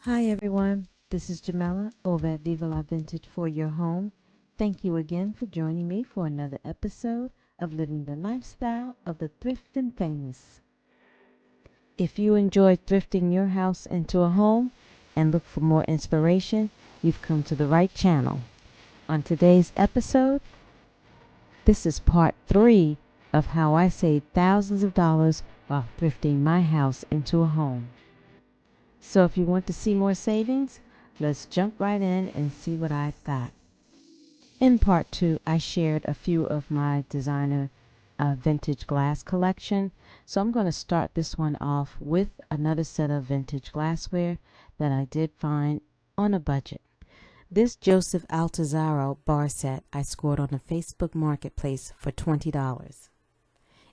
Hi everyone, this is Jamela over at Viva La Vintage for your home. Thank you again for joining me for another episode of Living the Lifestyle of the Thrifting Famous. If you enjoy thrifting your house into a home and look for more inspiration, you've come to the right channel. On today's episode, this is part 3 of how I saved thousands of dollars while thrifting my house into a home. So if you want to see more savings, let's jump right in and see what I've got. In part 2, I shared a few of my designer vintage glass collection. So I'm going to start this one off with another set of vintage glassware that I did find on a budget. This Joseph Altazaro bar set I scored on the Facebook Marketplace for $20.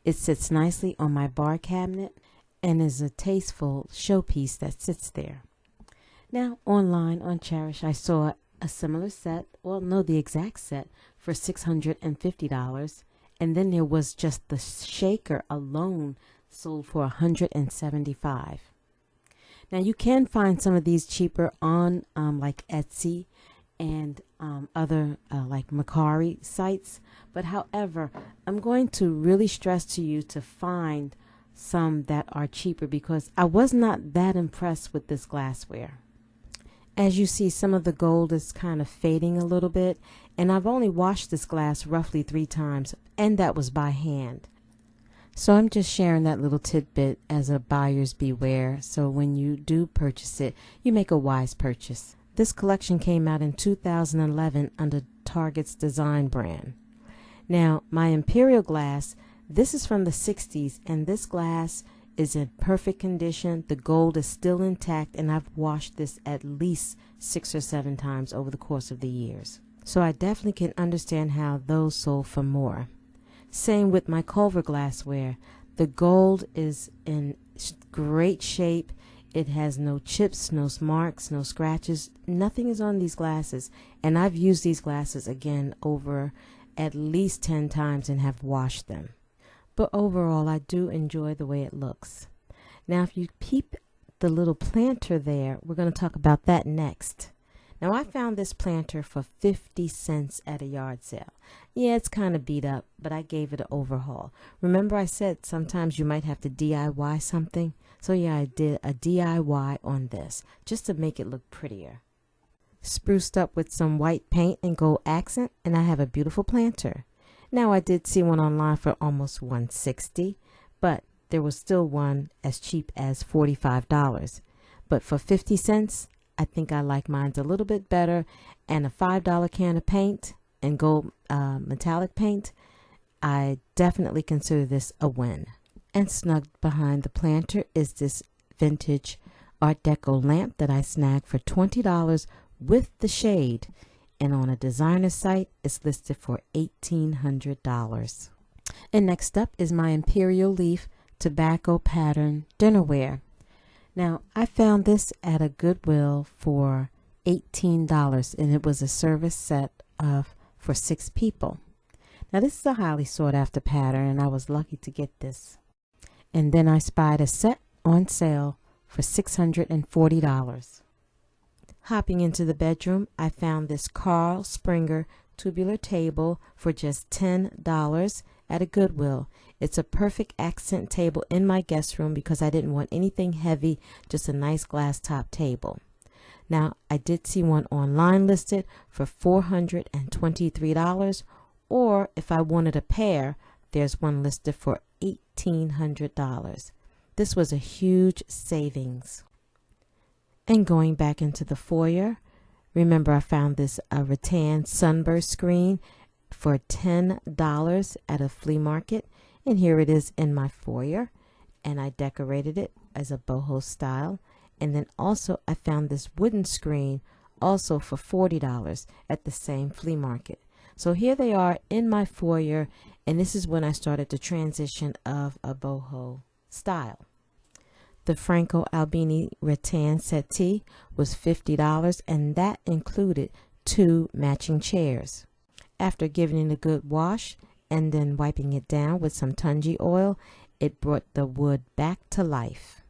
It sits nicely on my bar cabinet and is a tasteful showpiece that sits there. Now, online on Cherish, I saw a similar set, well, no, the exact set, for $650, and then there was just the shaker alone sold for $175. Now, you can find some of these cheaper on like Etsy and other like Mercari sites, but however, I'm going to really stress to you to find some that are cheaper because I was not that impressed with this glassware. As you see, some of the gold is kind of fading a little bit, and I've only washed this glass roughly 3 times, and that was by hand. So I'm just sharing that little tidbit as a buyer's beware, so when you do purchase it, you make a wise purchase. This collection came out in 2011 under Target's design brand. Now, my Imperial glass, this is from the 60s, and this glass is in perfect condition. The gold is still intact, and I've washed this at least 6 or 7 times over the course of the years. So I definitely can understand how those sold for more. Same with my Culver glassware. The gold is in great shape. It has no chips, no marks, no scratches. Nothing is on these glasses, and I've used these glasses again over at least 10 times and have washed them. But overall, I do enjoy the way it looks. Now, if you peep the little planter there, we're going to talk about that next. Now, I found this planter for 50 cents at a yard sale. Yeah, it's kind of beat up, but I gave it an overhaul. Remember I said sometimes you might have to DIY something? So yeah, I did a DIY on this, just to make it look prettier. Spruced up with some white paint and gold accent, and I have a beautiful planter. Now, I did see one online for almost $160, but there was still one as cheap as $45. But for 50 cents, I think I like mine a little bit better, and a $5 can of paint and gold metallic paint, I definitely consider this a win. And snugged behind the planter is this vintage Art Deco lamp that I snagged for $20 with the shade. And on a designer site, it's listed for $1,800. And next up is my Imperial Leaf tobacco pattern dinnerware. Now, I found this at a Goodwill for $18, and it was a service set for 6 people. Now, this is a highly sought after pattern, and I was lucky to get this. And then I spied a set on sale for $640. Hopping into the bedroom, I found this Carl Springer tubular table for just $10 at a Goodwill. It's a perfect accent table in my guest room because I didn't want anything heavy, just a nice glass top table. Now, I did see one online listed for $423, or if I wanted a pair, there's one listed for $1,800. This was a huge savings. And going back into the foyer, remember I found this rattan sunburst screen for $10 at a flea market. And here it is in my foyer. And I decorated it as a boho style. And then also I found this wooden screen also for $40 at the same flea market. So here they are in my foyer. And this is when I started the transition of a boho style. The Franco Albini rattan settee was $50, and that included 2 matching chairs. After giving it a good wash and then wiping it down with some Tunji oil, it brought the wood back to life.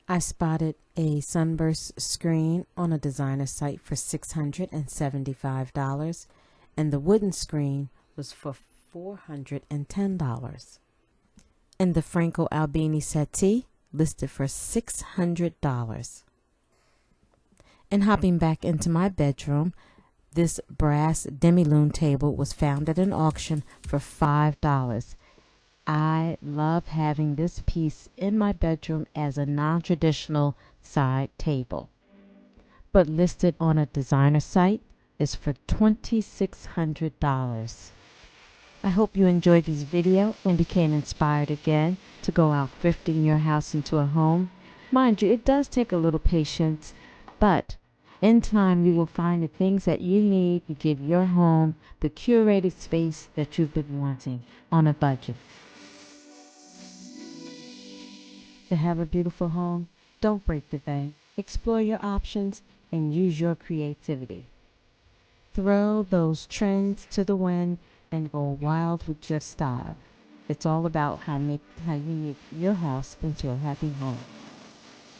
I spotted a sunburst screen on a designer site for $675, and the wooden screen was for $410. And the Franco Albini settee listed for $600. And hopping back into my bedroom, this brass demi-lune table was found at an auction for $5. I love having this piece in my bedroom as a non-traditional side table, but listed on a designer site is for $2,600. I hope you enjoyed this video and became inspired again to go out thrifting your house into a home. Mind you, it does take a little patience, but in time you will find the things that you need to give your home the curated space that you've been wanting on a budget. To have a beautiful home, don't break the bank. Explore your options and use your creativity. Throw those trends to the wind and go wild with your style. It's all about how you make your house into a happy home.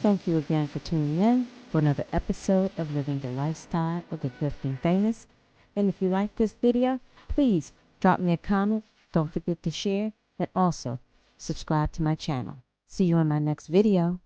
Thank you again for tuning in for another episode of Living the Lifestyle of the Thrifting Famous. And if you like this video, please drop me a comment. Don't forget to share and also subscribe to my channel. See you in my next video.